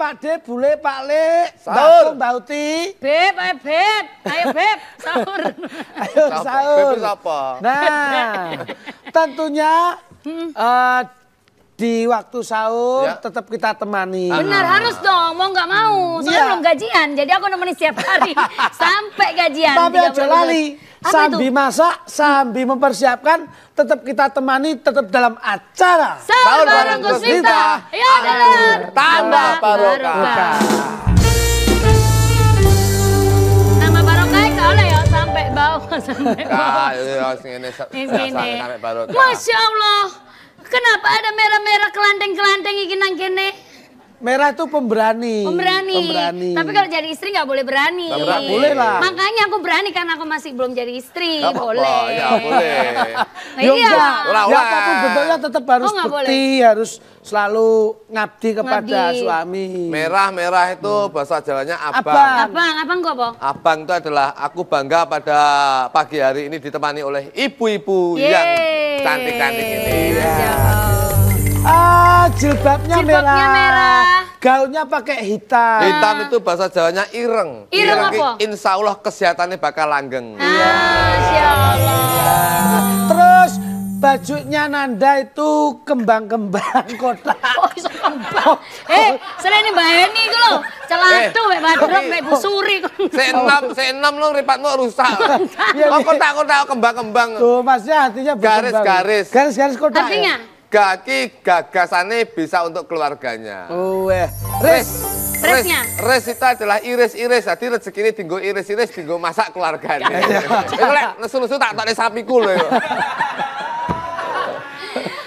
Pak De, Bule, Pak Le, Sahur. Mbak Uti. Beb, ayo Beb, sahur. Ayo sahur. Beb siapa? Nah, tentunya di waktu sahur tetap kita temani. Benar, harus dong, mau nggak mau. Soalnya belum gajian, jadi aku nemenin setiap hari sampai gajian. Tapi aja lali, sambil masak, sambil mempersiapkan, tetap kita temani, tetap dalam acara. Sahur bareng Gus Miftah. Ya benar. Tambah barokah. Nama barokah nggak oleh ya, sampai bawah, sampai bawah. Ini sampai barokah. Masya Allah. Kenapa ada merah-merah kelanteng-kelanteng iki nang kene? Merah itu pemberani. Pemberani. Tapi kalau jadi istri nggak boleh berani. Nggak boleh lah. Makanya aku berani karena aku masih belum jadi istri. Gak boleh. Ya boleh. Iya. Ya apapun bentuknya tetap harus bekti, harus selalu ngabdi kepada suami. Merah itu bahasa Jawanya abang. Abang kok, Bang? Abang itu adalah aku bangga pada pagi hari ini ditemani oleh ibu-ibu yang cantik-cantik ini. Jilbabnya merah. Gaunnya pakai hitam. Hitam itu bahasa Jawanya ireng. Ireng apa? Insya Allah kesehatannya bakal langgeng. Masya Allah. Terus bajunya Nanda itu kembang-kembang kotak. Oh, iso kembang. Selain Mbak Heni itu loh. Celatu, Mbak Badrok, Mbak Bu Suri. Seenam lo ripatmu rusak. Oh kotak-kotak kembang-kembang. Tuh masnya hatinya garis-garis. Garis-garis kotak. Artinya? Gaki gagasannya bisa untuk keluarganya. Resnya? Res itu adalah iris-iris. Jadi rezeki ini tinggal iris-iris, tinggal masak keluarganya. Itu lek nesu-nesu tak ada sapiku loh.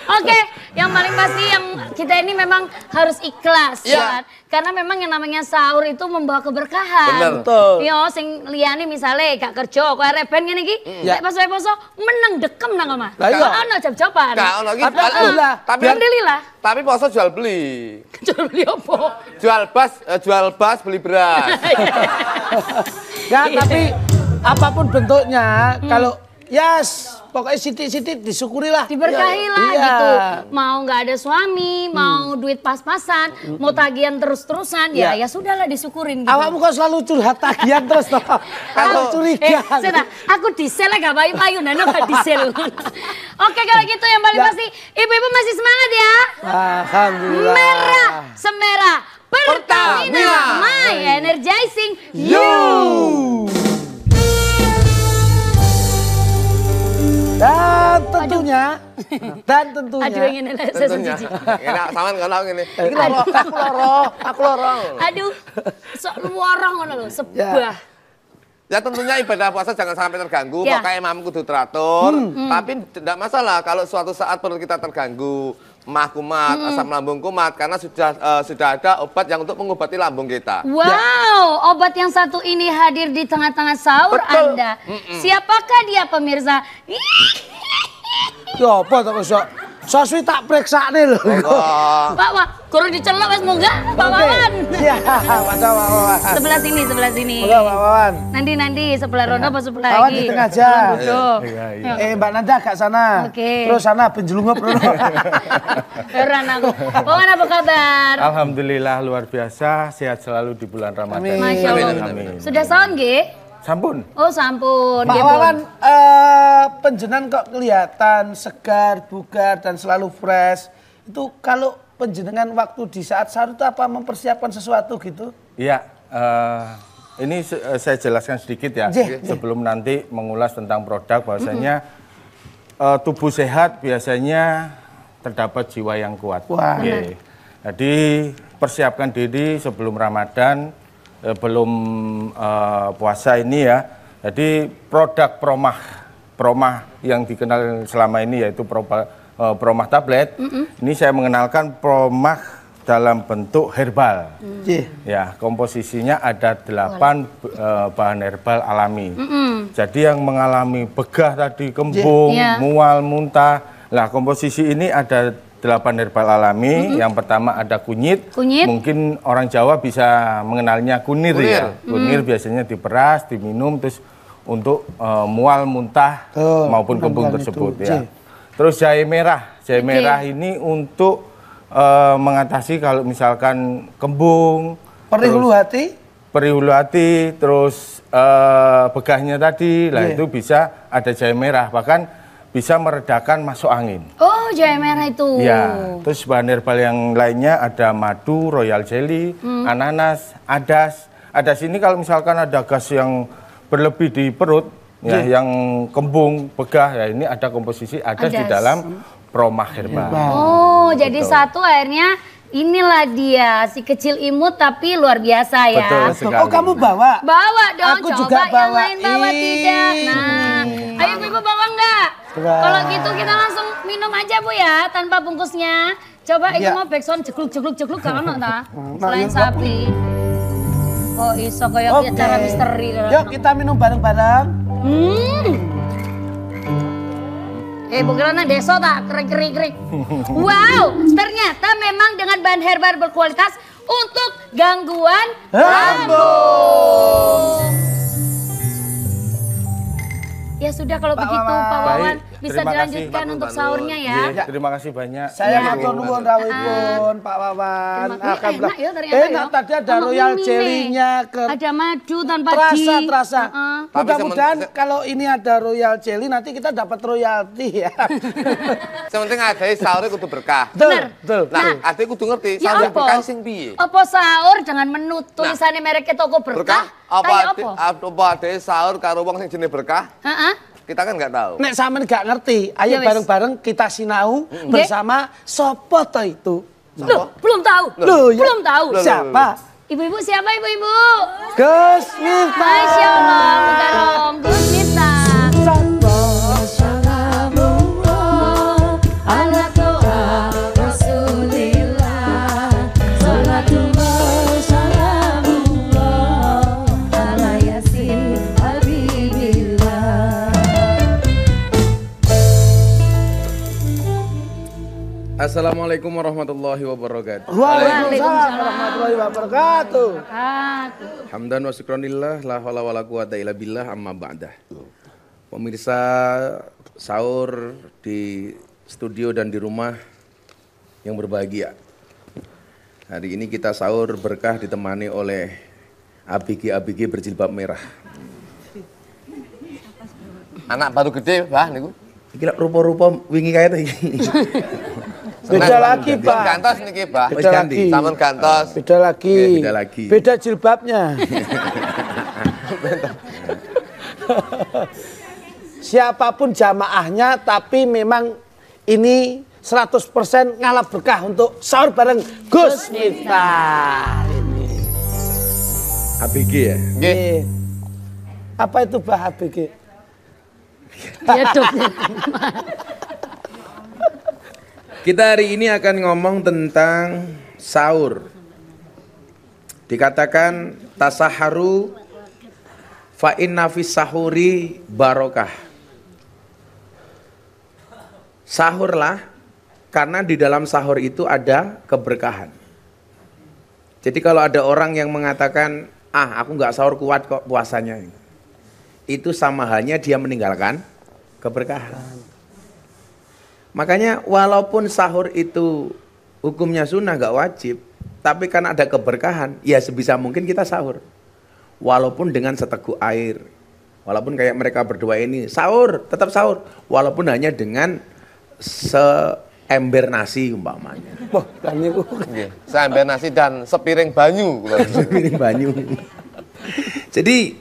Oke, yang paling pasti yang kita ini memang harus ikhlas, kan? Karena memang yang namanya sahur itu membawa keberkahan. Bener. Betul. Yo, sing liyane misale gak kerja, kowe reben ngene iki, lek pas poso meneng dekem nang omah. Lah iya. Ono job-joban. Gak ono iki. Tapi alhamdulillah. Tapi poso jual beli. Jual beli apa? Jual bas beli beras. Ya, tapi apapun bentuknya, kalau pokoknya sitik-sitik disyukurilah. Diberkahilah gitu. Mau nggak ada suami, mau duit pas-pasan, mau tagihan terus-terusan, ya sudahlah disyukurin gitu. Awakmu kok selalu curhat tagihan terus toh? Aku curiga. Aku diesel gak payu-payu, Nano gak diesel. Oke, kalau gitu yang paling pasti, ibu-ibu masih semangat ya. Alhamdulillah. Merah, semerah, Pertamina, my energizing you. Dan tentunya, aduh ingin tentunya, enak saman kalau gini. Aku lorong. Aduh, sok luarang ngono lho, sebah. Ya tentunya ibadah puasa jangan sampai terganggu, makanya imam kudu teratur. Tapi tidak masalah kalau suatu saat perut kita terganggu, mah kumat, asam lambung kumat, karena sudah ada obat yang untuk mengobati lambung kita. Wow, obat yang satu ini hadir di tengah-tengah sahur Anda. Siapakah dia pemirsa? Ya apa tak sok? Soswi tak periksa nih loh. Pak Wah, kurang dicelok wes munggah, Pak Wawan. Iya, Pak Wawan. Sebelah sini. Pak Wawan. Nanti sebelah Rono apa sebelah Wawan lagi? di tengah aja. Mbak Nanda agak sana. Oke. Terus sana penjelungup Rono. Heran aku. Wawan apa kabar? Alhamdulillah luar biasa, sehat selalu di bulan Ramadan. Masya Allah. Sudah sahur nggih? Sampun. Oh sampun. Pak Wawan, penjenan kok kelihatan segar, bugar, dan selalu fresh. Itu kalau penjenengan waktu di saat sahur itu apa mempersiapkan sesuatu gitu? Iya, ini saya jelaskan sedikit ya. Sebelum nanti mengulas tentang produk, bahwasanya tubuh sehat biasanya terdapat jiwa yang kuat. Wah. Jadi persiapkan diri sebelum Ramadan, belum puasa ini ya. Jadi produk Promah yang dikenal selama ini yaitu Promah tablet. Ini saya mengenalkan Promah dalam bentuk herbal. Ya, komposisinya ada 8 bahan herbal alami. Jadi yang mengalami begah tadi, kembung, mual, muntah. Nah, komposisi ini ada 8 herbal alami. Yang pertama ada kunyit. Mungkin orang Jawa bisa mengenalnya kunir. Ya. Kunir biasanya diperas, diminum, terus untuk mual, muntah maupun kembung tersebut. Ya. Terus jahe merah. Jahe merah ini untuk mengatasi kalau misalkan kembung, Perih ulu hati, terus begahnya tadi, lah itu bisa ada jahe merah, bahkan bisa meredakan masuk angin. Oh, jahe merah itu. Ya, terus bahan herbal yang lainnya ada madu, royal jelly, ananas, adas. Adas ini kalau misalkan ada gas yang berlebih di perut, ya, yang kembung, begah, ya ini ada komposisi adas di dalam promah herbal. Oh, jadi satu akhirnya inilah dia si kecil imut tapi luar biasa ya. Betul sekali. Oh, kamu bawa? Bawa dong, Aku coba juga yang bawa. lain bawa tidak. Nah, ayo ibu bawa enggak? Coba. Kalau gitu kita langsung minum aja Bu ya, tanpa bungkusnya. Coba ibu Ya. mau backsound jegluk kalau ta? Nah, Selain yuk, sapi. Oh iso kayak Oke. cara misteri. Yuk kita minum bareng-bareng. Bukan deso tak kering. Wow, ternyata memang dengan bahan herbal berkualitas untuk gangguan lambung. Ya sudah kalau begitu Pak Wawan Baik, bisa terima dilanjutkan kasih. untuk Matur sahurnya ya. Iya, terima kasih banyak. Saya Iya. matur nuwun rawuhipun Pak Wawan. Terima kasih. Enak ya ternyata Enak ya. tadi ada Sama royal ini. jelly-nya Ada madu tanpa terasa. Heeh. Tapi Mudah-mudahan kalau ini ada royal jelly nanti kita dapat royalti ya. Sementing ada sahurnya kudu berkah. Bener. Betul. Nah, ade kudu ngerti Ya sahur yang apa? berkah sing piye. Apa sahur dengan menu tulisannya mereknya toko berkah? Kayak Apa ade sahur karo wong sing jenenge berkah? Heeh. Kita kan nggak tahu. Nek sampean gak ngerti, Ya ayo wis. bareng-bareng kita sinau bersama sopo to itu. Loh, belum tahu. Loh, ya. Belum tahu. Siapa? Ibu-ibu siapa ibu-ibu? Gus Miftah. Masya Allah, bukan dong. Gus Miftah. Assalamualaikum warahmatullahi wabarakatuh. Waalaikumsalam warahmatullahi wabarakatuh. Hamdan wa syukranillah la haula wala quwata illa billah amma ba'dah. Pemirsa sahur di studio dan di rumah yang berbahagia. Hari ini kita sahur berkah ditemani oleh ABG berjilbab merah. Anak baru gede, Bah niku. Iki lak rupa-rupa wingi kaya to iki. Beda lagi, Pak. Gantos niki, Bah. Beda lagi. Sampun gantos. Beda lagi. Oke, beda lagi. Beda jilbabnya. Siapapun jamaahnya, tapi memang ini 100% ngalap berkah untuk sahur bareng Gus Miftah. ABG ya. Nggih. Apa itu Bah ABG? Ya dong. Kita hari ini akan ngomong tentang sahur. Dikatakan tasaharu fa inna fis sahuri barokah. Sahurlah karena di dalam sahur itu ada keberkahan. Jadi kalau ada orang yang mengatakan, aku nggak sahur kuat kok puasanya, itu sama halnya dia meninggalkan keberkahan. Makanya walaupun sahur itu hukumnya sunnah gak wajib, tapi karena ada keberkahan, ya sebisa mungkin kita sahur. Walaupun dengan seteguk air, walaupun kayak mereka berdua ini sahur, tetap sahur, walaupun hanya dengan seember nasi umpamanya. Wah, kan niku. Nggih. Sampai nasi dan sepiring banyu. Sepiring banyu. Jadi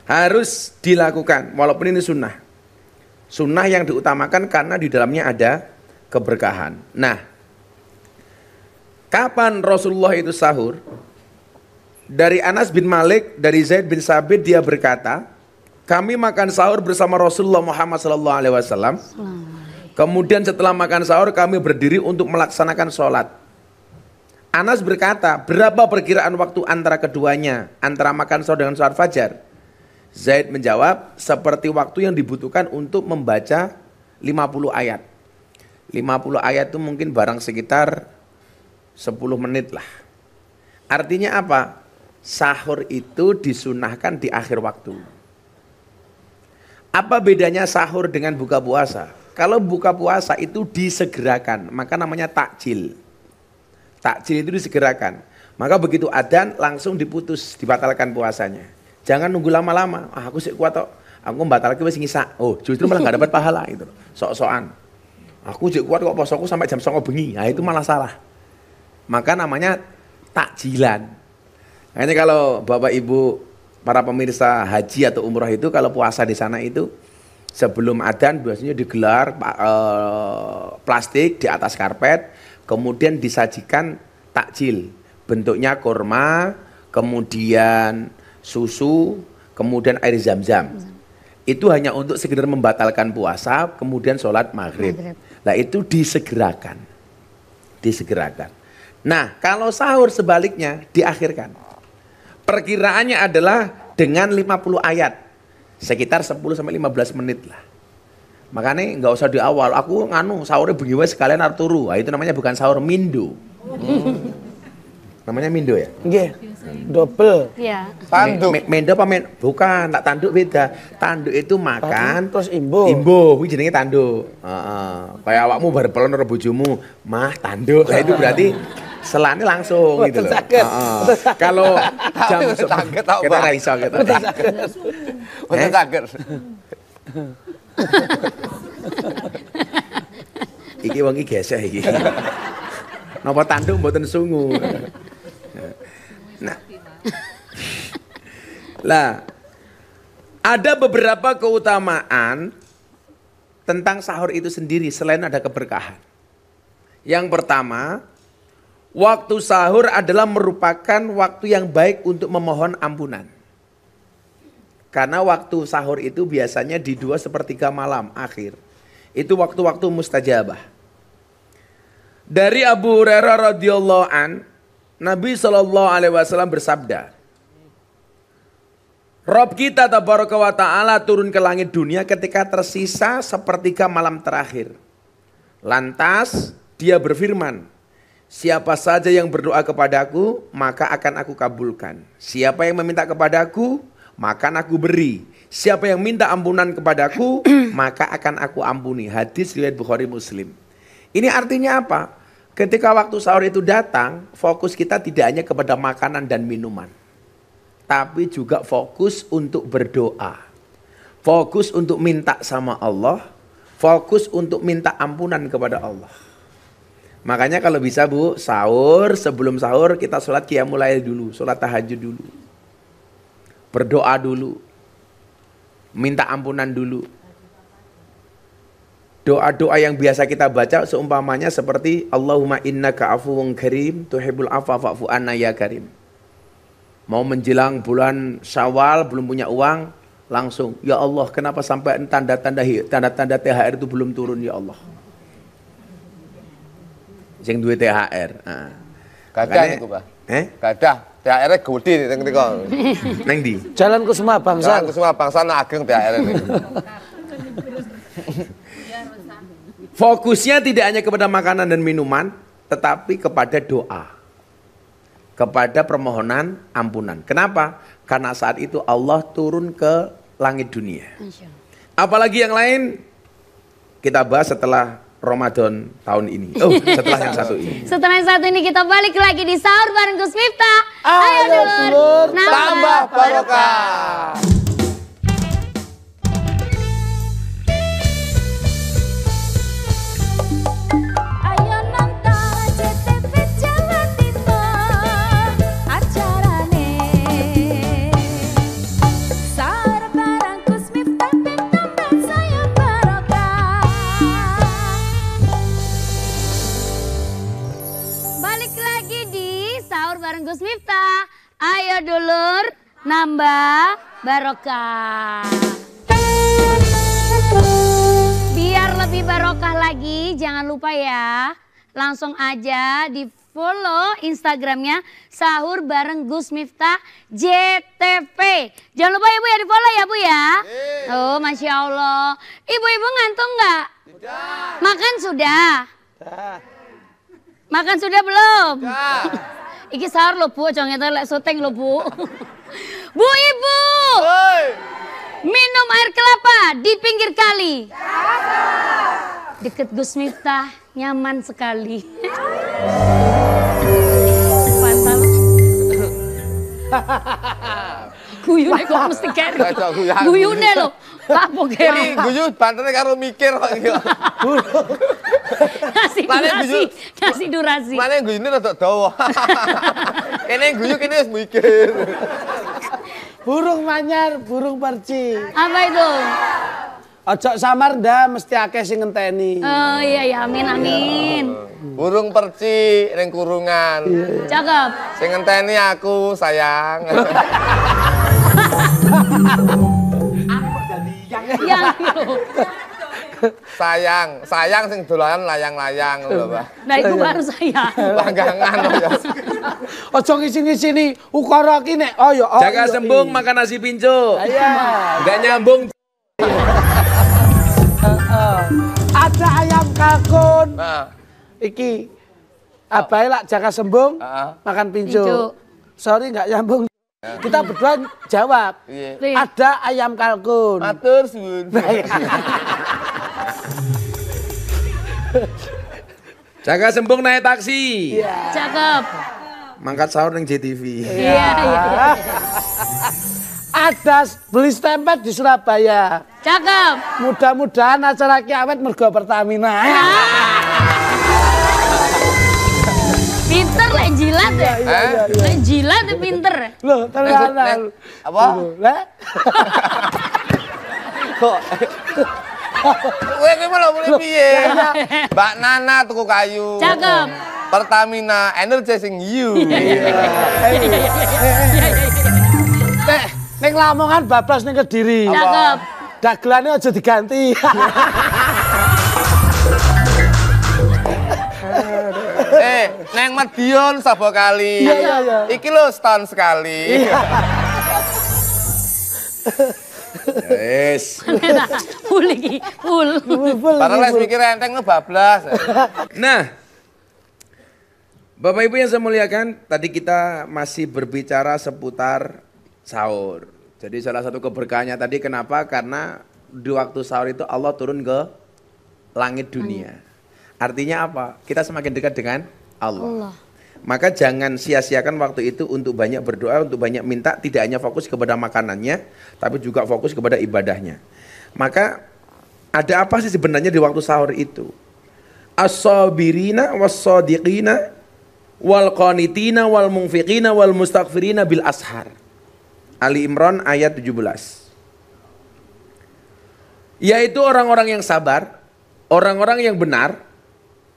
harus dilakukan walaupun ini sunnah. Sunnah yang diutamakan karena di dalamnya ada keberkahan. Nah, kapan Rasulullah itu sahur? Dari Anas bin Malik, dari Zaid bin Sabit, dia berkata, kami makan sahur bersama Rasulullah Muhammad SAW. Kemudian setelah makan sahur kami berdiri untuk melaksanakan sholat. Anas berkata, berapa perkiraan waktu antara keduanya, antara makan sahur dengan sholat fajar? Zaid menjawab, seperti waktu yang dibutuhkan untuk membaca 50 ayat. 50 ayat itu mungkin barang sekitar 10 menit lah. Artinya apa? Sahur itu disunahkan di akhir waktu. Apa bedanya sahur dengan buka puasa? Kalau buka puasa itu disegerakan, maka namanya takjil. Takjil itu disegerakan. Maka begitu adzan langsung diputus, dibatalkan puasanya. Jangan nunggu lama-lama. Ah, aku sik kuat tok. Aku batalke wis ngisa. Oh, justru malah nggak dapat pahala gitu. Sok-sokan. Aku sik kuat kok posoku sampai jam 09.00 bengi. Nah, itu malah salah. Maka namanya takjilan. Makanya kalau Bapak Ibu para pemirsa haji atau umroh itu kalau puasa di sana itu sebelum adzan biasanya digelar plastik di atas karpet, kemudian disajikan takjil. Bentuknya kurma, kemudian susu, kemudian air zam-zam. Itu hanya untuk sekedar membatalkan puasa, kemudian sholat maghrib. Nah itu disegerakan. Disegerakan. Nah kalau sahur sebaliknya diakhirkan. Perkiraannya adalah dengan 50 ayat. Sekitar 10-15 menit lah. Makanya nggak usah di awal. Aku sahurnya bengi wae sekalian arep turu. Nah, itu namanya bukan sahur, mindo. Namanya mindo ya? Nggih. Double. Iya. Tanduk. Mendo apa bukan, tak tanduk beda. Tanduk itu makan terus imbo. Imbo, kuwi jenenge tanduk. Kayak awakmu bar pelon karo bojomu, mah tanduk. Lah itu berarti selane langsung gitu loh. Kalau jam kita ra iso kita. Betul cager. Iki wong iki geseh iki. Napa tanduk mboten sungu. Nah, ada beberapa keutamaan tentang sahur itu sendiri selain ada keberkahan. Yang pertama, waktu sahur adalah merupakan waktu yang baik untuk memohon ampunan. Karena waktu sahur itu biasanya di 2/3 malam akhir. Itu waktu-waktu mustajabah. Dari Abu Hurairah radhiyallahu an, Nabi SAW bersabda, Rob kita tabaraka wa ta'ala turun ke langit dunia ketika tersisa 1/3 malam terakhir. Lantas dia berfirman, siapa saja yang berdoa kepadaku, maka akan aku kabulkan. Siapa yang meminta kepadaku, maka aku beri. Siapa yang minta ampunan kepadaku, maka akan aku ampuni. Hadis riwayat Bukhari Muslim. Ini artinya apa? Ketika waktu sahur itu datang, fokus kita tidak hanya kepada makanan dan minuman. Tapi juga fokus untuk berdoa. Fokus untuk minta sama Allah. Fokus untuk minta ampunan kepada Allah. Makanya kalau bisa Bu, sahur, sebelum sahur kita sholat qiyamul lail dulu. Sholat tahajud dulu. Berdoa dulu. Minta ampunan dulu. Doa-doa yang biasa kita baca seumpamanya seperti Allahumma innaka afuwun karim tuhibbul afwa fa'fu anna ya karim. Mau menjelang bulan Syawal belum punya uang, langsung ya Allah kenapa sampai tanda-tanda THR itu belum turun ya Allah. Sing duwe THR. Nah. Gadah niku, Pak. Gadah. THR-e gede ning mriko. Nang ndi? Jalan Kusuma Bangsa. Jalan Kusuma Bangsa ageng THR-e niku. Fokusnya tidak hanya kepada makanan dan minuman, tetapi kepada doa. Kepada permohonan ampunan. Kenapa? Karena saat itu Allah turun ke langit dunia. Apalagi yang lain, kita bahas setelah Ramadan tahun ini. Oh, setelah yang satu ini. Setelah yang satu ini kita balik lagi di sahur bareng Gus Miftah. Ayo dulur, nambah barokah. Gus Miftah, ayo dulur nambah barokah. Biar lebih barokah lagi, jangan lupa ya, langsung aja di follow Instagramnya Sahur Bareng Gus Miftah JTV. Jangan lupa ya Bu ya, di follow ya Bu ya. Oh Masya Allah. Ibu-ibu ngantuk nggak? Sudah. Makan sudah? Makan sudah belum? Sudah. Iki sahur lho Bu, jangan ngetelek syuting lho Bu. Bu Ibu, minum air kelapa di pinggir kali. Deket Gus Miftah, nyaman sekali. Guyune kok mesti keri. Cocok guyan. Guyune lho. Lapo Ini keri. guyu banternya karo mikir kok iki. Kasih Lane durasi. guyu. Kasih durasi. Mana guyune rada dawa. Kene guyu kene wis mikir. Burung manyar, burung perci. Apa itu? Ojo samar ndak mesti akeh sing ngenteni. Oh iya amin amin. Burung perci ning kurungan. Cakep. Sing ngenteni aku, sayang. Yang itu. Sayang sing dolanan layang-layang lho, Pak. Nah itu baru saya. Langgangan ya. Ojo ngisi-ngisini ukara ki nek oh ya. Jaga sembung makan nasi pinco. Iya. Enggak nyambung. Ada ayam kalkun. Nah, Iki abai lak jaka sembung Heeh. makan Pincu. pincu. Sorry nggak nyambung. Kita berdua jawab. iya. Ada ayam kalkun. Matur suwun. Jaga sembung naik taksi. Cakep. Mangkat sahur nang JTV. Iya. Ada beli stempet di Surabaya. Cakep. Mudah-mudahan acara kiamat mergo Pertamina. Pinter lek jilat ya. Lek jilat ya pinter. Loh, tenanan. Apa? Lah, Kok kowe ki malah mulai piye? Mbak Nana tuku kayu. Cakep. Pertamina energizing you. nek Lamongan bablas ning Kediri. Cakep. Dagelane aja diganti. Neng Madiun sabo kali. Iya. Iki lho setahun sekali. Yes. Full iki, full. Padahal wis mikir enteng lu bablas. Nah, Bapak Ibu yang saya muliakan, tadi kita masih berbicara seputar sahur. Jadi salah satu keberkahannya tadi kenapa? Karena di waktu sahur itu Allah turun ke langit dunia. Artinya apa? Kita semakin dekat dengan Allah. Maka jangan sia-siakan waktu itu untuk banyak berdoa, untuk banyak minta, tidak hanya fokus kepada makanannya, tapi juga fokus kepada ibadahnya. Maka ada apa sih sebenarnya di waktu sahur itu? As-sabirina was-sadiqina wal qanitina wal munfiqina wal mustaghfirina bil ashar. Ali Imran ayat 17. Yaitu orang-orang yang sabar, orang-orang yang benar,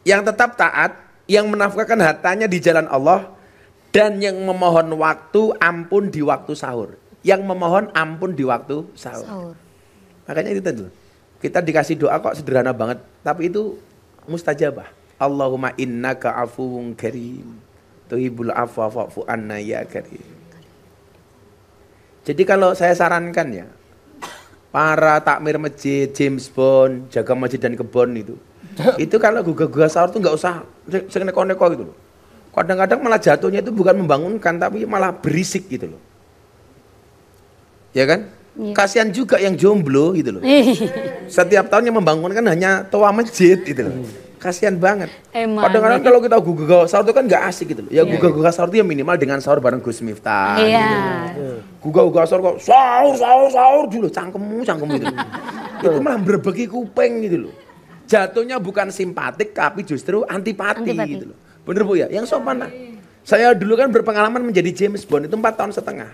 yang tetap taat, yang menafkahkan hartanya di jalan Allah, dan yang memohon waktu ampun di waktu sahur. Yang memohon ampun di waktu sahur. Makanya itu tuh. Kita dikasih doa kok sederhana banget, tapi itu mustajabah. Allahumma innaka afuwun karim, tuhibbul afwa fa'fu anna ya karim. Jadi kalau saya sarankan ya, para takmir masjid, James Bond, jaga masjid dan kebon itu kalau gugah-gugah sahur tuh nggak usah sing neko-neko gitu loh. Kadang-kadang malah jatuhnya itu bukan membangunkan tapi malah berisik gitu loh. Ya kan? Iya. Kasihan juga yang jomblo gitu loh. Setiap tahun yang membangunkan hanya toa masjid gitu loh. Kasihan banget. Emang. Kadang-kadang kalau kita gugah sahur itu kan nggak asik gitu loh. Ya gugah-gugah sahur itu ya minimal dengan sahur bareng Gus Miftah. Iya. Gitu. Gugah-gugah sahur kok sahur dulu cangkemmu gitu. Itu malah berbagi kuping gitu loh. Jatuhnya bukan simpatik tapi justru antipati. Gitu loh. Bener Bu ya? Yang sopan lah. Saya dulu kan berpengalaman menjadi James Bond itu 4 tahun setengah.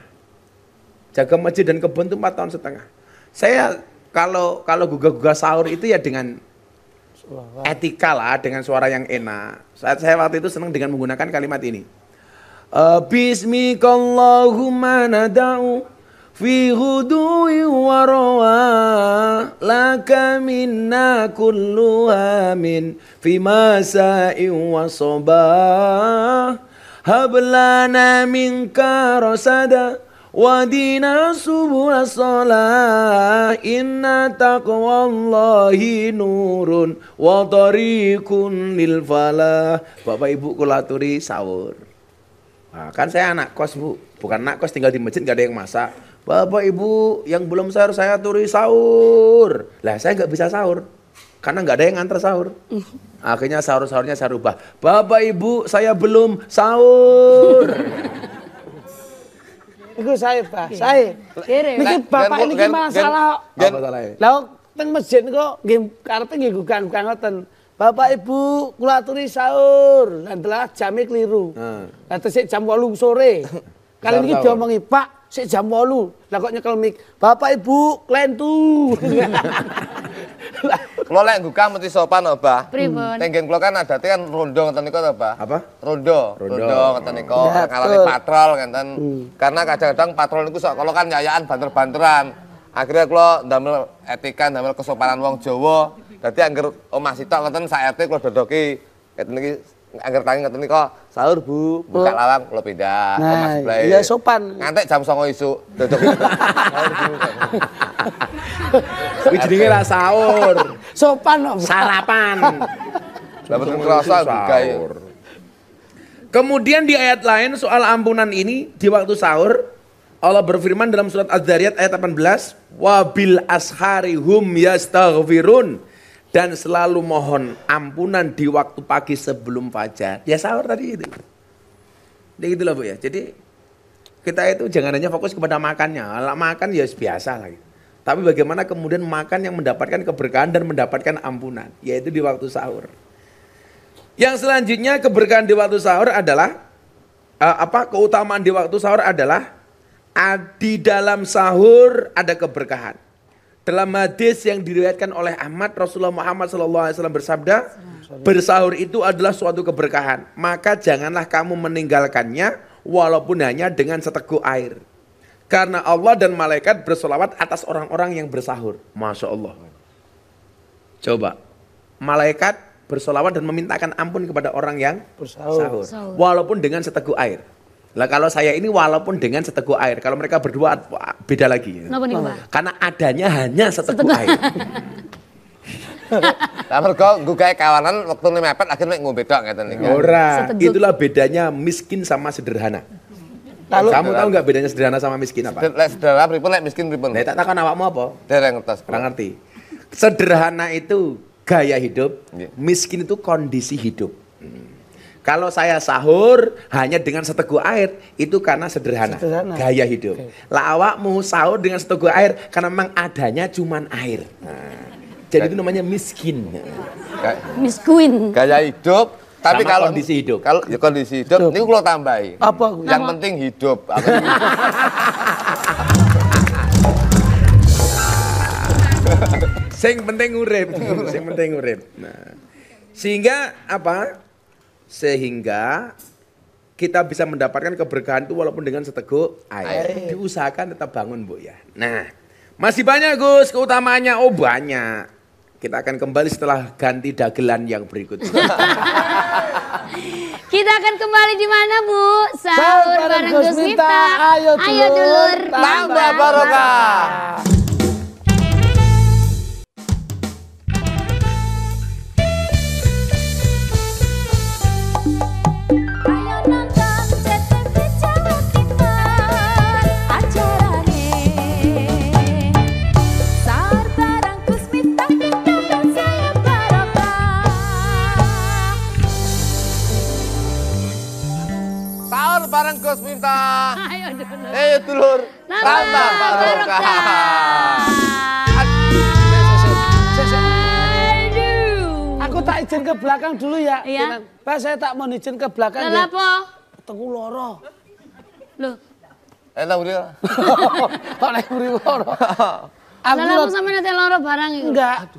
Jaga masjid dan kebun itu 4 tahun setengah. Saya kalau gugah-gugah sahur itu ya dengan etika lah, dengan suara yang enak. Saya waktu itu senang dengan menggunakan kalimat ini. Bismikallahumma nada'u fi ghudui wa rawa laka minna kullu hamin fi masa'in wa sabah hablana minka rasada wadina subul salah inna taqwallahi nurun wa tariqun lil falah. Bapak Ibu kulaturi sahur. Nah, kan saya anak kos Bu, bukan anak kos tinggal di masjid gak ada yang masak. Bapak Ibu yang belum sahur saya turi sahur. Lah saya nggak bisa sahur karena nggak ada yang nganter sahur. Akhirnya sahurnya saya rubah. Bapak Ibu saya belum sahur. Iku saya, Pak. Saya. Niki bapak niki masalah. Apa salahnya? Lah teng masjid niku nggih karepe nggih gugah-gugah ngoten. Bapak Ibu kula aturi sahur, lan telah jame kliru. Lah tesik jam 8 sore. Kali niki diomongi, Pak, sik jam 8. Lah kok nyekel mik. Bapak Ibu klentu. Kula lek gugah mesti sopan lho, Bah. Pripun? Tenggen kula kan adate kan rondo ngoten niku to, Bah. Apa? Rondo ngoten niku, ngalami patrol ngenten. Karena kadang-kadang patrol niku sok kala kan nyayaan banter-banteran. Akhirnya kula ndamel etika, ndamel kesopanan wong Jawa. Dadi angger omah sitok ngoten sak RT kula dodoki. Ngeten niki angger tangi ngoten niku sahur Bu, buka lawang kula pindah omah sebelah. Iya sopan. Ngantek jam 09.00 isuk dodoki. Sahur Bu. Kuwi jenenge ra sahur. Sopan kok. Sarapan. Lah betul kerasa buka ya. Kemudian di ayat lain soal ampunan ini di waktu sahur Allah berfirman dalam surat Az-Zariyat ayat 18, wabil ashari hum yastaghfirun, dan selalu mohon ampunan di waktu pagi sebelum fajar. Ya sahur tadi itu. Jadi gitu loh Bu ya. Jadi kita itu jangan hanya fokus kepada makannya. Kalau makan ya biasa lah. Tapi bagaimana kemudian makan yang mendapatkan keberkahan dan mendapatkan ampunan, yaitu di waktu sahur. Yang selanjutnya keberkahan di waktu sahur adalah keutamaan di waktu sahur adalah di dalam sahur ada keberkahan. Dalam hadis yang diriwayatkan oleh Ahmad, Rasulullah Muhammad SAW bersabda, bersahur itu adalah suatu keberkahan. Maka janganlah kamu meninggalkannya walaupun hanya dengan seteguk air. Karena Allah dan malaikat bersolawat atas orang-orang yang bersahur. Masya Allah. Coba, malaikat bersolawat dan memintakan ampun kepada orang yang bersahur. Walaupun dengan seteguk air. Lah kalau saya ini walaupun dengan seteguk air. Kalau mereka berdua beda lagi. Kenapa nih, Pak? Karena adanya hanya seteguk air. Lah mergo nggugahe kawanan wektune mepet akhirnya ngombe tok ngeten niku. Ora, itulah bedanya miskin sama sederhana. Lalu, kamu tahu nggak bedanya sederhana sama miskin apa? Lek sederhana pripun lek miskin pripun? Nah, tak takon awakmu apa? Dereng ngertos. Kurang ngerti. Sederhana itu gaya hidup, miskin itu kondisi hidup. Kalau saya sahur hanya dengan seteguk air, itu karena sederhana. Gaya hidup. Lah awakmu sahur dengan seteguk air karena memang adanya cuman air. Nah, jadi itu namanya miskin. Miskin. Gaya hidup, tapi sama kalau kondisi hidup. Kalau ya kondisi hidup, niku kula tambahi. Apa? Yang penting hidup. Sing penting urip, sing penting urip. Nah, sehingga apa? Sehingga kita bisa mendapatkan keberkahan itu walaupun dengan seteguk air. Diusahakan tetap bangun Bu ya. Nah, masih banyak Gus keutamaannya. Oh banyak. Kita akan kembali setelah ganti dagelan yang berikut. Kita akan kembali di mana Bu? Sahur bareng Gus Miftah. Ayo dulur. Tambah barokah. Bareng Gus Miftah. Ayo dulur. Tambah barokah. Aku tak izin ke belakang dulu ya. Iya. Pak saya tak mau izin ke belakang ya. Kenapa? Tengku loro. Loh. Tahu dia. Kok nek muri loro. Aku Lah sama nanti loro barang itu.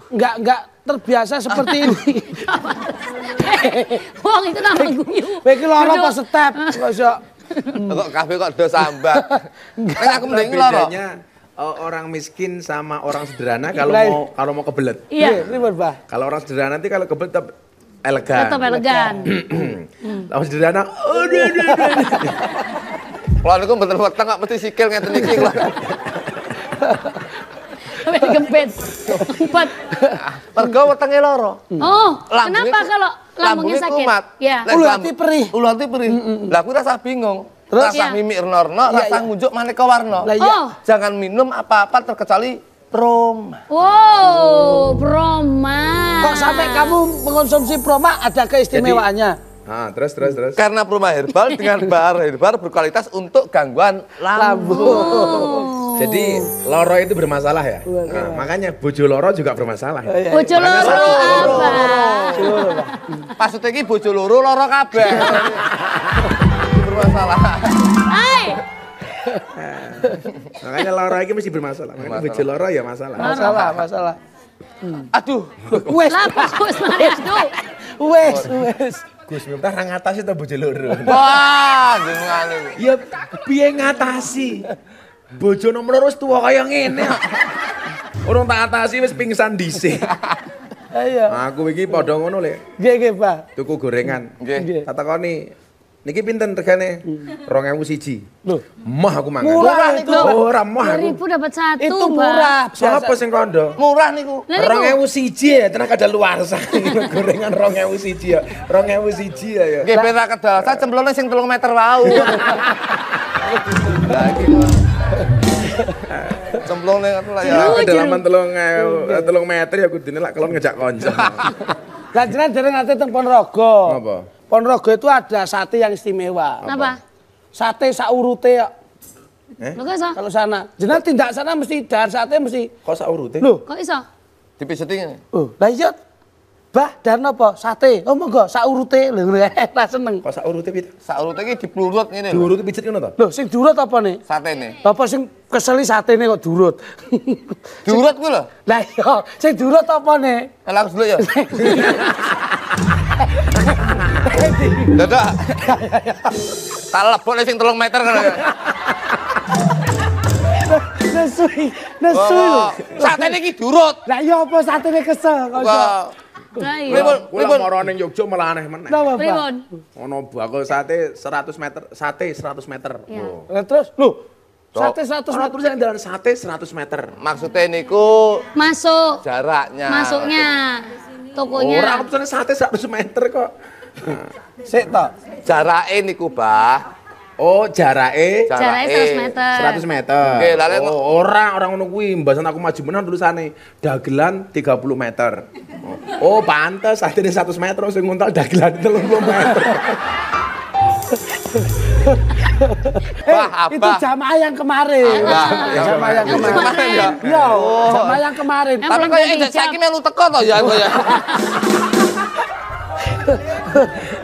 Enggak terbiasa seperti ini. Wong itu nama guyu. Kowe iki loro apa step? Kok iso Kok kafe kok do sambat. Kan aku mending loro. Bedanya orang miskin sama orang sederhana kalau mau kebelet. Iya. ribet, Bah. Kalau orang sederhana nanti kalau kebelet tetap elegan. Tetap elegan. Kalau sederhana, Kalau niku mboten weteng kok mesti sikil ngeten iki kok. Sampai digempet. Empat. Mergo wetenge loro. Oh, kenapa kalau lambungnya sakit? Kumat. Ya. Ulati perih. Ulati perih. Lah aku rasa bingung. Terus? Rasa mimik renorno, rasa ngunjuk maneka warna. Lah iya. Jangan minum apa-apa terkecuali Proma. Wow, Proma. Kok sampai kamu mengonsumsi Proma ada keistimewaannya? Terus. Karena Proma Herbal dengan bahan herbal berkualitas untuk gangguan lambung. Jadi loro itu bermasalah ya. Nah, makanya bojo loro juga bermasalah. Ya? Bojo loro apa? Maksudnya ini bojo loro kabeh. Bermasalah. Hai. Makanya loro ini mesti bermasalah. Makanya bojo loro ya masalah. Masalah. Aduh. Wes. Lah fokus mari aduh. Wes. Gus Miftah ra ngatasi to bojo loro. Wah, gimana? Ya piye ngatasi? Bojo nomor loro wis tuwa kaya ngene. Urung tak atasi wis pingsan dhisik. Ayo. Aku iki padha ngono lek. Nggih, Pak. Tuku gorengan. Nggih. Tak takoni, niki pinten regane? 2.000 Loh, Mah aku mangan. murah itu. Ora mah 2000 aku. dapat satu, Itu Bang. murah. Siapa sing kondo? Murah niku. Lah niku. 2.000 ya, tenan kadaluwarsa. Gorengan 2.000 ya. 2.000 ya. Nggih ben ra kedalasan cemplone sing 3 meter wau. Lagi. Cemplone lah ya. Kedalaman 3 meter ya kudune lak kelon ngejak kanca. Lah jenengan dereng nate teng Ponorogo. Apa? Ponorogo itu ada sate yang istimewa. Apa? Sate sak urute ya. Lo kok iso? Kalau sana, jenengan tindak sana mesti dahar sate mesti. Kok sak urute? Loh, Kok iso? Dipiseti ngene. oh, lah iya. Bah, dahar napa? Sate. Oh monggo sak urute. Lho tak seneng. Kok sak urute piye? Saurute iki diplurut ngene lho. Diurut pijet ngono to? Loh, sing durut apa nih? Satene. Apa sing keseli satene kok durut? Diurut kuwi lho. Lah iya, sing durut apa nih? Langsung dulu ya. Dadak. Tak lebokne sing 3 meter kan. Nesui lho. Satene iki diurut. Lah iya apa satene kesel kok iso? Wah. Lah iya. Pripun? Kula mara ning Yogya malah aneh meneh. Napa, Pak? Pripun? Ono bakul sate 100 meter, sate 100 meter. Iya. Oh. Lah terus, lho. Sate 100 Ono meter. tulisan dalan sate 100 meter. Maksudnya niku Masuk. jaraknya. Masuknya. Tokonya. Ora aku pesen sate 100 meter kok. Sik to. Jarake niku, Bah. Oh, jarake Jaraknya 100 meter. 100 meter. Oke, lah, lek- orang ngono kuwi, mbasan aku maju menan tulisane dagelan 30 meter. Oh, pantes satene 100 meter sing nguntal dagelan 30 meter. Bah, Itu apa? jamaah yang kemarin. Jamaah yang kemarin. Kemarin ya? Iya, jamaah yang kemarin. Yang Tapi belum kok ganti jam. saiki melu teko to ya aku ya.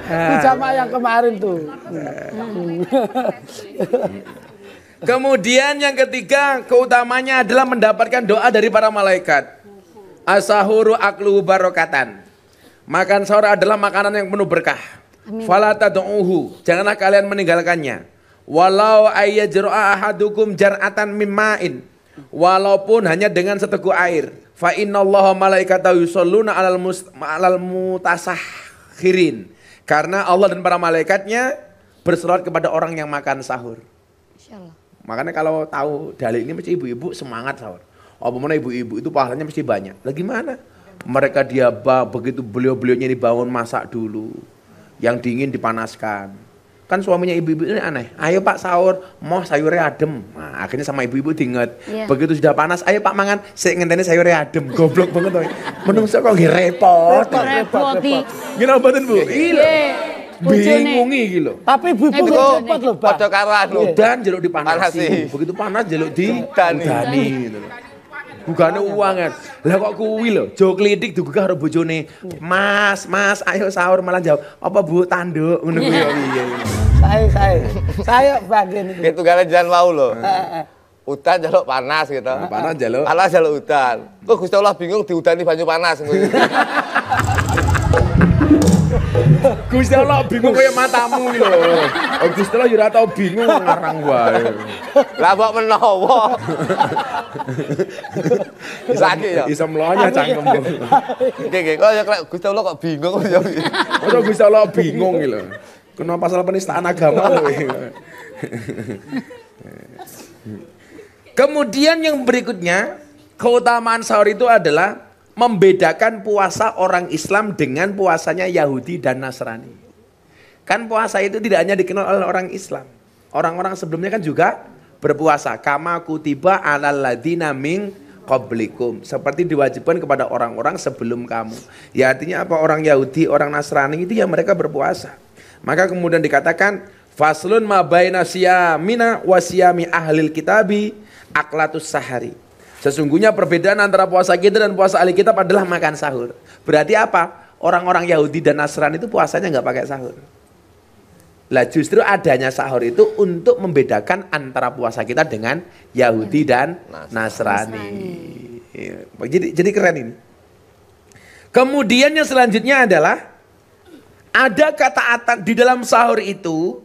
Itu jamaah yang kemarin tuh. Kemudian yang ketiga, keutamanya adalah mendapatkan doa dari para malaikat. As-sahuru aklu barokatan. Makan sahur adalah makanan yang penuh berkah. Fala tad'uhu, janganlah kalian meninggalkannya. Walau ayyajra'a ahadukum jar'atan min ma'in. Walaupun hanya dengan seteguk air. Fa innallaha malaikatahu yusholluna 'alal mutasahhirin. Karena Allah dan para malaikatnya berselawat kepada orang yang makan sahur. Insyaallah. Makanya kalau tahu dalil ini mesti ibu-ibu semangat sahur. Apa mana ibu-ibu itu pahalanya mesti banyak. Lah gimana? Mereka begitu beliau-beliaunya dibangun masak dulu. Yang dingin dipanaskan. Kan suaminya ibu-ibu ini aneh. Ayo Pak sahur, mau sayurnya adem. Nah, akhirnya sama ibu-ibu diinget. Iya. Begitu sudah panas, ayo Pak mangan. Saya ngenteni sayurnya adem. Goblok banget tuh. Menungso kok nggih repot. Repoti. Gimana mboten Bu? Iya. Bingungi iki lho. Tapi ibu-ibu Ibu cepet loh, Pak. Padha karo anu. Udan jaluk dipanasi. Panasi. Begitu panas jaluk Didani. didani gitu loh. Bugane uangan. Lah kok kuwi lho, jo klitik digugah karo bojone. Mas, ayo sahur malah jawab, "Apa Bu tanduk?" Ngono kuwi ya piye. Saya bagian itu. Itu gale jan wau lho. Udan jaluk panas gitu. Panas jaluk. Panas jaluk udan. Kok Gusti Allah bingung diudani banyu panas ngono. Gusti Allah bingung kaya matamu iki lho. Oh Gusti Allah yo ora tau bingung ngarang wae. Lah mbok menawa. Sakit ya. Iso mlonya cangkemmu. Nggih, kok ya Gusti Allah kok bingung ya. Masa Gusti Allah bingung iki lho. Kena pasal penistaan agama lho. Kemudian yang berikutnya, keutamaan sahur itu adalah membedakan puasa orang Islam dengan puasanya Yahudi dan Nasrani. Kan puasa itu tidak hanya dikenal oleh orang Islam. Orang-orang sebelumnya kan juga berpuasa. Kama kutiba alal ladina min qablikum. Seperti diwajibkan kepada orang-orang sebelum kamu. Ya artinya apa? Orang Yahudi, orang Nasrani itu ya mereka berpuasa. Maka kemudian dikatakan faslun ma baina siyamina wa siyami ahlil kitabi aklatus sahari. Sesungguhnya perbedaan antara puasa kita dan puasa ahli kitab adalah makan sahur. Berarti apa? Orang-orang Yahudi dan Nasrani itu puasanya nggak pakai sahur. Lah justru adanya sahur itu untuk membedakan antara puasa kita dengan Yahudi dan Nasrani. Jadi keren ini. Kemudian yang selanjutnya adalah ada ketaatan di dalam sahur itu,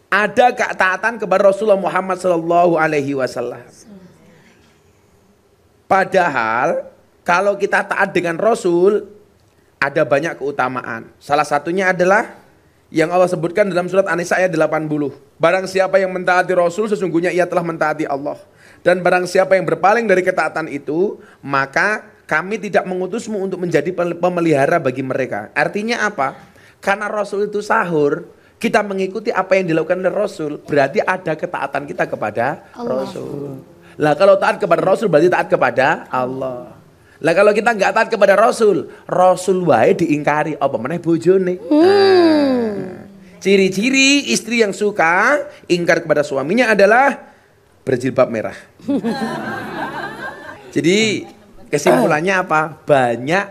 ada ketaatan kepada Rasulullah Muhammad Sallallahu Alaihi Wasallam. Padahal kalau kita taat dengan Rasul ada banyak keutamaan. Salah satunya adalah yang Allah sebutkan dalam surat An-Nisa ayat 80. Barang siapa yang mentaati Rasul sesungguhnya ia telah mentaati Allah. Dan barang siapa yang berpaling dari ketaatan itu, maka kami tidak mengutusmu untuk menjadi pemelihara bagi mereka. Artinya apa? Karena Rasul itu sahur, kita mengikuti apa yang dilakukan oleh Rasul, berarti ada ketaatan kita kepada Rasul. Lah kalau taat kepada Rasul berarti taat kepada Allah. Lah kalau kita nggak taat kepada Rasul, Rasul wae diingkari apa meneh bojone. Ciri-ciri istri yang suka ingkar kepada suaminya adalah berjilbab merah. Jadi kesimpulannya apa? Banyak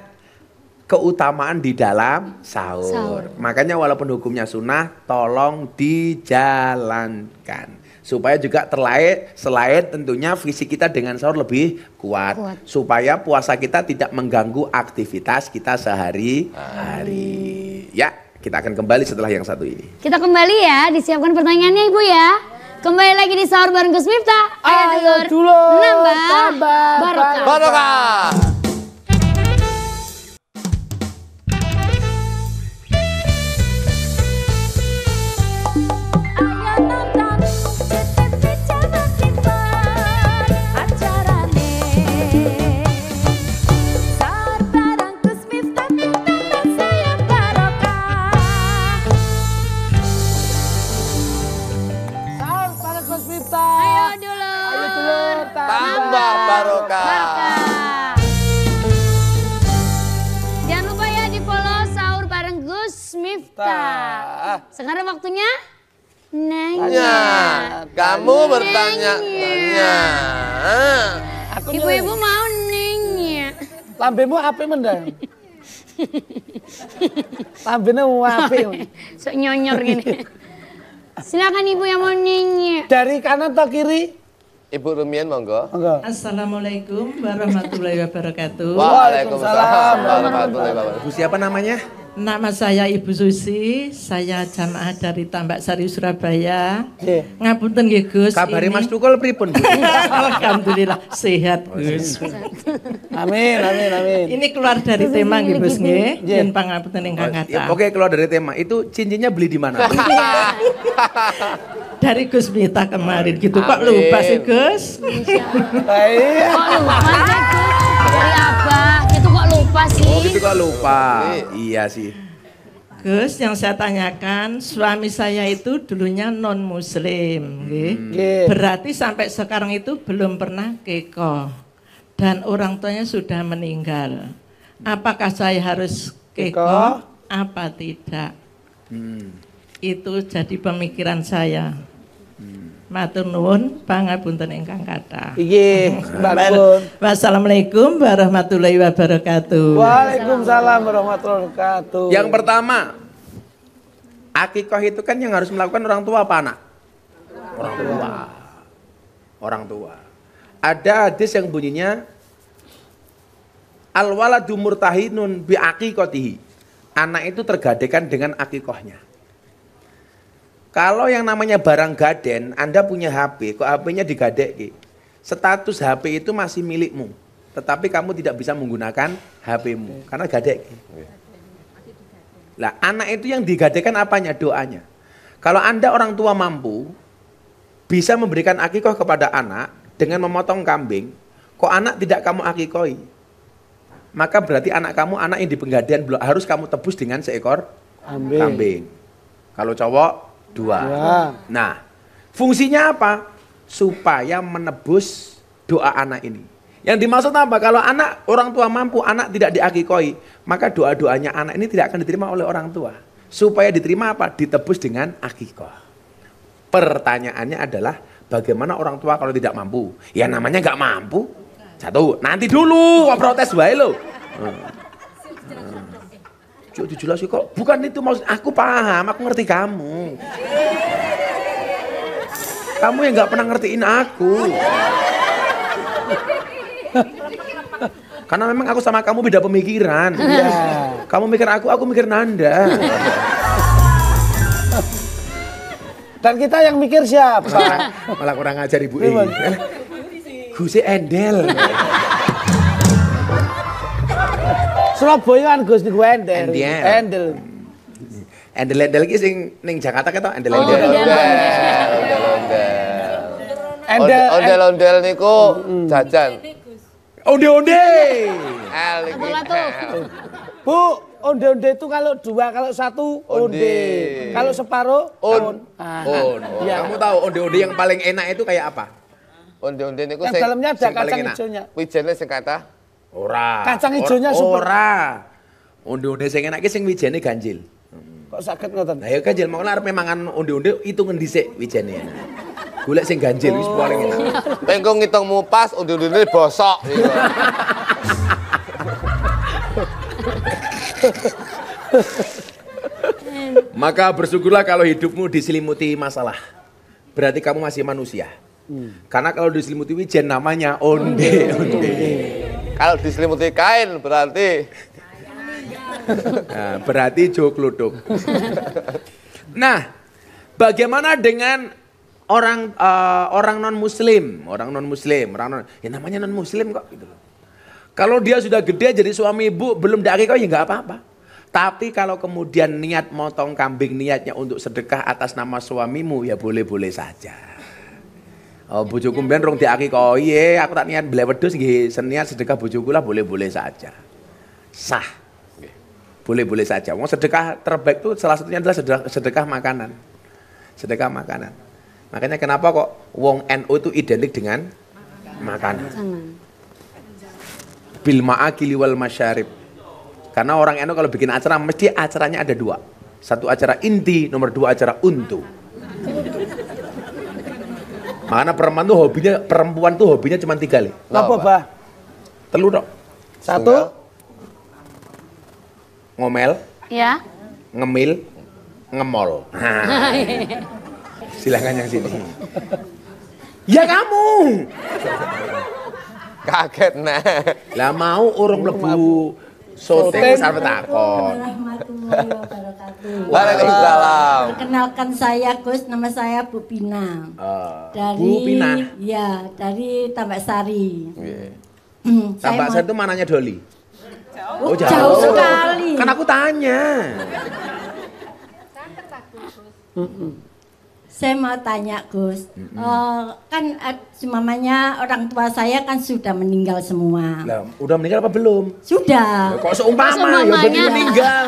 keutamaan di dalam sahur. Makanya walaupun hukumnya sunnah, tolong dijalankan. Supaya juga selain tentunya fisik kita dengan sahur lebih kuat. Supaya puasa kita tidak mengganggu aktivitas kita sehari-hari. Ya, kita akan kembali setelah yang satu ini. Kita kembali ya, disiapkan pertanyaannya Ibu ya. Kembali lagi di sahur bareng Gus Miftah. Ayo dulu nambah barokah. Barokah. Tambah barokah. Jangan lupa ya di follow sahur bareng Gus Miftah. Sekarang waktunya nanya. Kamu bertanya. Ibu-ibu mau nanya. Lambemu apik mendang. Lambene apik. Sok nyonyor gini. Silakan Ibu yang mau nanya. Dari kanan atau kiri? Ibu Rumian monggo. Assalamualaikum warahmatullahi wabarakatuh. Waalaikumsalam warahmatullahi wabarakatuh. Ibu siapa namanya? Nama saya Ibu Susi, saya jamaah dari Tambak Sari Surabaya. Ngapunten nggih Gus. Kabari Mas Tukul pripun, Bu? Alhamdulillah sehat Gus. Amin. Ini keluar dari tema nggih Gus nggih. Yen pangapunten ingkang kathah. Oke, keluar dari tema. Itu cincinnya beli di mana? Dari Gus Miftah kemarin gitu. Kok lupa sih Gus? Kok lupa sih Gus? Dari Abah, itu kok lupa sih? Oh gitu kok lupa. Iya sih. Gus, yang saya tanyakan, suami saya itu dulunya non muslim, berarti sampai sekarang itu belum pernah keko dan orang tuanya sudah meninggal. Apakah saya harus keko? Apa tidak? Itu jadi pemikiran saya. Matur nuwun pangapunten ingkang kathah. Nggih, Mbak Kun. Wassalamualaikum warahmatullahi wabarakatuh. Waalaikumsalam warahmatullahi wabarakatuh. Yang pertama, akikah itu kan yang harus melakukan orang tua apa anak? Orang tua. Ada hadis yang bunyinya al-waladu murtahinun bi aqiqatihi. Anak itu tergadekan dengan akikahnya. Kalau yang namanya barang gaden, Anda punya HP, kok HP-nya digadek, status HP itu masih milikmu, tetapi kamu tidak bisa menggunakan HP-mu karena gadek. Lah, anak itu yang digadekan apanya? Doanya. Kalau Anda orang tua mampu bisa memberikan akikah kepada anak dengan memotong kambing, kok anak tidak kamu akikahi, maka berarti anak kamu anak yang di penggadian harus kamu tebus dengan seekor kambing. Kalau cowok 2. Nah, fungsinya apa? Supaya menebus doa anak ini. Yang dimaksud apa? Kalau anak orang tua mampu, anak tidak diakikoi, maka doa-doanya anak ini tidak akan diterima oleh orang tua. Supaya diterima apa? Ditebus dengan akikah. Pertanyaannya adalah bagaimana orang tua kalau tidak mampu? Ya namanya nggak mampu. Satu, nanti dulu kok protes wae lo. Cuk dijelasin kok. Bukan itu maksud aku paham, aku ngerti kamu. Kamu yang nggak pernah ngertiin aku. Karena memang aku sama kamu beda pemikiran. Iya. Kamu mikir aku mikir Nanda. Dan kita yang mikir siapa? Malah kurang ajar Ibu E. Gusi Endel. Surabaya kan Gus niku Endel. Endel. Endel iki sing ning Jakarta ketok endel. Ondel-ondel niku jajan. Onde-onde. Bu, onde-onde itu kalau 2, kalau 1 onde. Kalau separuh on. Ya. Kamu tahu onde-onde yang paling enak itu kayak apa? Onde-onde niku yang dalamnya ada kacang hijaunya. Wijene sing kata? Ora. Kacang hijaunya super. Ora. Onde-onde sing enak ki sing wijene ganjil. Kok sakit ngoten? Nah ya ganjil mau arep mangan onde-onde itungan dhisik wijene. Golek sing ganjil wis paling enak. Pengko ngitungmu pas onde-onde bosok gitu. Maka bersyukurlah kalau hidupmu diselimuti masalah. Berarti kamu masih manusia. Karena kalau diselimuti wijen namanya onde-onde. Kalau diselimuti kain berarti nah, berarti jokluduk. Nah, bagaimana dengan orang non muslim, ya namanya non muslim kok gitu loh. Kalau dia sudah gede jadi suami ibu belum diakikah ya nggak apa-apa. Tapi kalau kemudian niat motong kambing niatnya untuk sedekah atas nama suamimu ya boleh-boleh saja. Oh bojoku mbiyen rong diakikah, iya aku tak niat beli wedhus nggih seniat sedekah bojoku lah boleh-boleh saja. Sah. Boleh-boleh saja. Wong sedekah terbaik itu salah satunya adalah sedekah makanan. Sedekah makanan. Makanya kenapa kok wong NU itu identik dengan makanan. Bil ma'akili wal masyarib. Karena orang NU kalau bikin acara mesti acaranya ada 2. 1 acara inti, nomor 2 acara untu. Makanya perempuan tuh hobinya cuma 3 kali. Apa, Bah? Telu dok. 1 ngomel. Ya. Ngemil, ngemol. Nah. Silakan yang sini. Ya kamu. kaget nah. Lah mau urung mlebu syuting sampe takon. Warahmatullahi wabarakatuh. Waalaikumsalam. Perkenalkan saya Gus, nama saya Bu Pina. Dari Bu Pina. Ya, dari Tambak Sari. Tambak Sari itu mananya Doli. Oh, jauh sekali. Kan aku tanya. Saya mau tanya Gus, kan mamanya orang tua saya kan sudah meninggal semua. Lah, udah meninggal apa belum? Sudah. Kok seumpama ya berarti meninggal.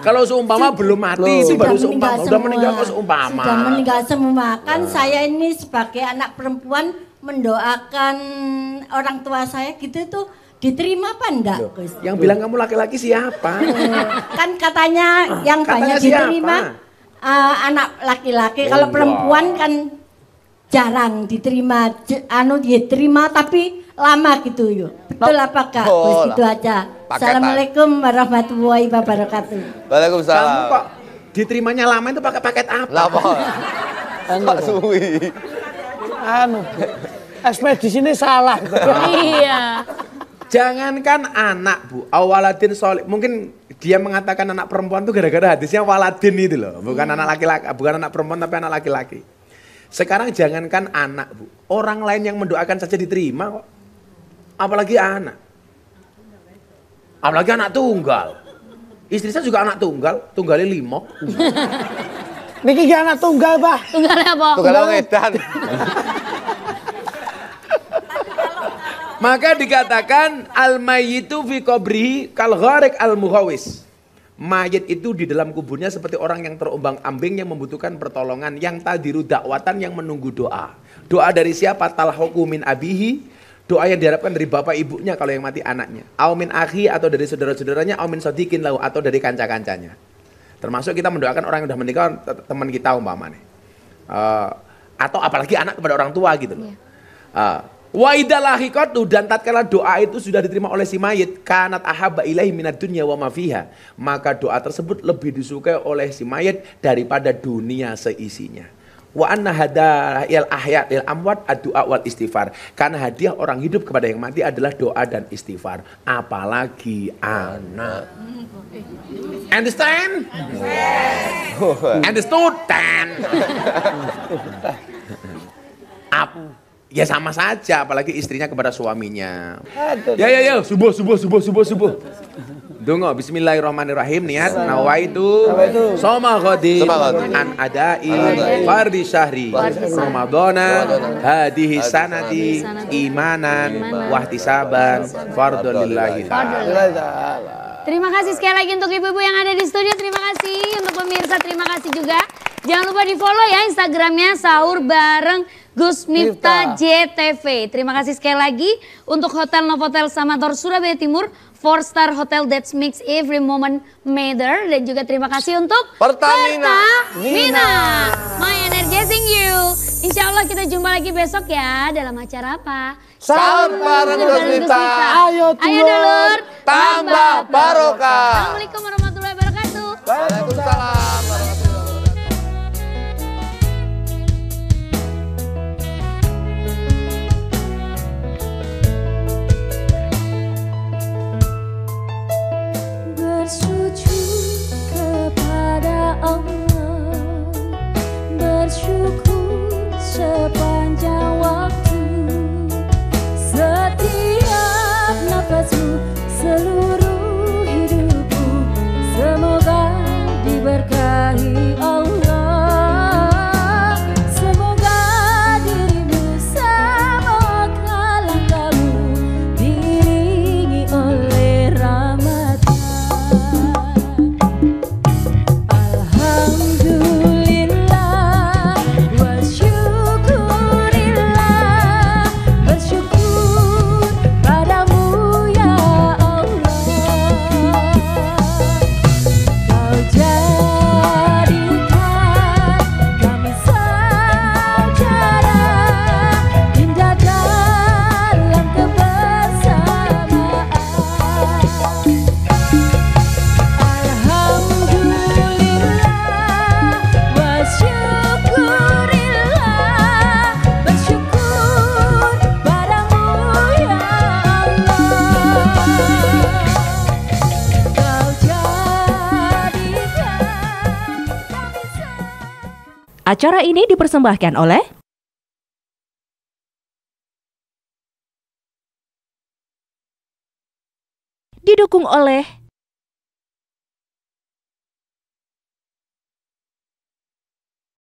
Kalau seumpama belum mati itu baru seumpama. Udah meninggal kok seumpama. Sudah meninggal semua. Kan saya ini sebagai anak perempuan mendoakan orang tua saya gitu tuh diterima apa enggak, Gus? Yang bilang kamu laki-laki siapa? Kan katanya yang Katanya banyak diterima anak laki-laki. Kalau perempuan kan jarang diterima, diterima tapi lama gitu yuk. Betul apa Kak? Gus gitu aja. Assalamualaikum warahmatullahi wabarakatuh. Waalaikumsalam. Kamu kok diterimanya lama itu pakai paket apa? Lama. Kok suwi. Ekspedisi ini salah. Iya. Jangankan anak Bu, awaladin solih. Mungkin dia mengatakan anak perempuan itu gara-gara hadisnya waladin itu loh. Bukan anak laki-laki, bukan anak perempuan tapi anak laki-laki. Sekarang jangankan anak Bu, orang lain yang mendoakan saja diterima kok. Apalagi anak. Apalagi anak tunggal. Istri saya juga anak tunggal, tunggalnya 5. Niki ki anak tunggal, Pak. Tunggalnya apa? Tunggal ngedan. Maka dikatakan al-mayyitu fi qabrihi kal gharik al-mughawis. Mayit itu di dalam kuburnya seperti orang yang terombang-ambing yang membutuhkan pertolongan, yang tadiru dakwatan, yang menunggu doa. Doa dari siapa? Talhaqqu min abihi. Doa yang diharapkan dari bapak ibunya kalau yang mati anaknya. Au min akhi atau dari saudara-saudaranya, au min sadiqin lahu atau dari kanca-kancanya. Termasuk kita mendoakan orang yang sudah menikah, teman kita umpamanya. Atau apalagi anak kepada orang tua gitu loh. Wa idalahikatu, dan tatkala doa itu sudah diterima oleh si mayit, kanat ahabba ilaihi minad dunya wa ma fiha, maka doa tersebut lebih disukai oleh si mayit daripada dunia seisinya. Wa anna hadayal ahyat lil amwat ad-du'a wal istighfar, karena hadiah orang hidup kepada yang mati adalah doa dan istighfar, apalagi anak. Understand? Yes. Understood? Ya sama saja, apalagi istrinya kepada suaminya. Ya, subuh. Dungo, bismillahirrahmanirrahim, niat nawaitu soma ghadi an adai fardi syahri ramadhana hadihi sanati imanan wahtisaban fardhu lillahi ta'ala. Terima kasih sekali lagi untuk ibu-ibu yang ada di studio, terima kasih untuk pemirsa, terima kasih juga. Jangan lupa di follow ya Instagramnya Sahur Bareng Gus Miftah JTV. Terima kasih sekali lagi untuk Hotel Novotel Samator Surabaya Timur, 4-star hotel that makes every moment matter. Dan juga terima kasih untuk Pertamina. My energizing you. Insya Allah kita jumpa lagi besok ya dalam acara apa? Sahur Bareng Gus Miftah. Ayo dulur, tambah barokah. Assalamualaikum warahmatullahi wabarakatuh. Waalaikumsalam. Bersujud kepada Allah, bersyukur sepanjang waktu, setiap nafasmu, seluruh hidupmu, semoga diberkahi Allah, semoga dirimu, semoga langkahmu diiringi oleh rahmat. Acara ini dipersembahkan oleh didukung oleh